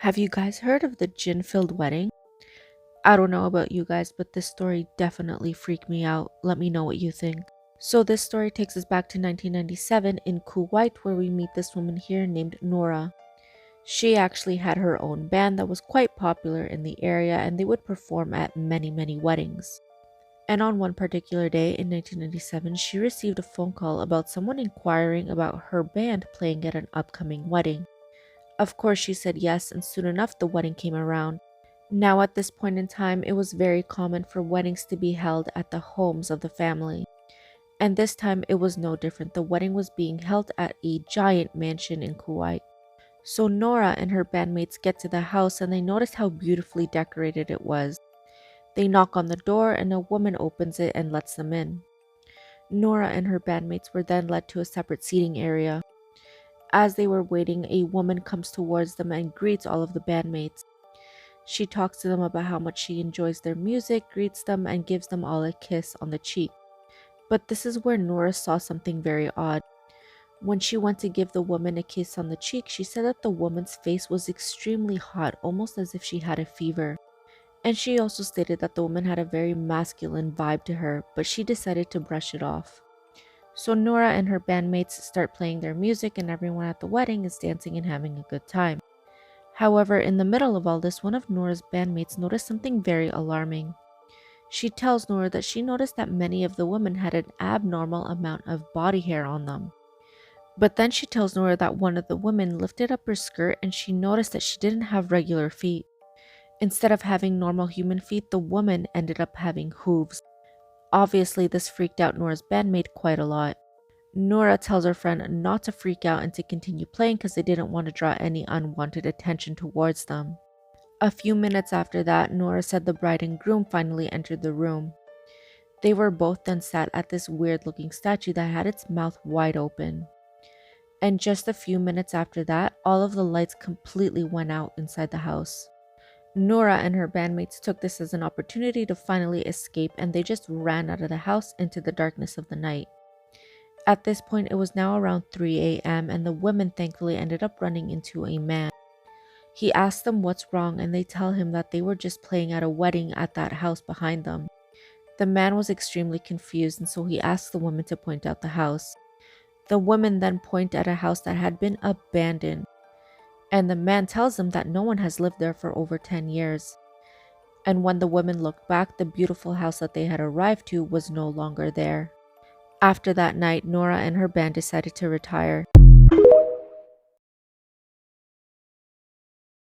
Have you guys heard of the Jinn-filled wedding? I don't know about you guys, but this story definitely freaked me out. Let me know what you think. So this story takes us back to 1997 in Kuwait, where we meet this woman here named Nora. She actually had her own band that was quite popular in the area, and they would perform at many weddings. And on one particular day in 1997, she received a phone call about someone inquiring about her band playing at an upcoming wedding. Of course, she said yes, and soon enough the wedding came around. Now, at this point in time, it was very common for weddings to be held at the homes of the family. And this time, it was no different. The wedding was being held at a giant mansion in Kuwait. So Nora and her bandmates get to the house and they notice how beautifully decorated it was. They knock on the door and a woman opens it and lets them in. Nora and her bandmates were then led to a separate seating area. As they were waiting, a woman comes towards them and greets all of the bandmates. She talks to them about how much she enjoys their music, greets them, and gives them all a kiss on the cheek. But this is where Nora saw something very odd. When she went to give the woman a kiss on the cheek, she said that the woman's face was extremely hot, almost as if she had a fever. And she also stated that the woman had a very masculine vibe to her, but she decided to brush it off. So Nora and her bandmates start playing their music, and everyone at the wedding is dancing and having a good time. However, in the middle of all this, one of Nora's bandmates noticed something very alarming. She tells Nora that she noticed that many of the women had an abnormal amount of body hair on them. But then she tells Nora that one of the women lifted up her skirt and she noticed that she didn't have regular feet. Instead of having normal human feet, the woman ended up having hooves. Obviously, this freaked out Nora's bandmate quite a lot. Nora tells her friend not to freak out and to continue playing because they didn't want to draw any unwanted attention towards them. A few minutes after that, Nora said the bride and groom finally entered the room. They were both then sat at this weird looking statue that had its mouth wide open. And just a few minutes after that, all of the lights completely went out inside the house. Nora and her bandmates took this as an opportunity to finally escape, and they just ran out of the house into the darkness of the night. At this point, it was now around 3 a.m. and the women thankfully ended up running into a man. He asks them what's wrong and they tell him that they were just playing at a wedding at that house behind them. The man was extremely confused, and so he asks the woman to point out the house. The women then point at a house that had been abandoned, and the man tells them that no one has lived there for over 10 years. And when the women looked back, the beautiful house that they had arrived to was no longer there. After that night, Nora and her band decided to retire.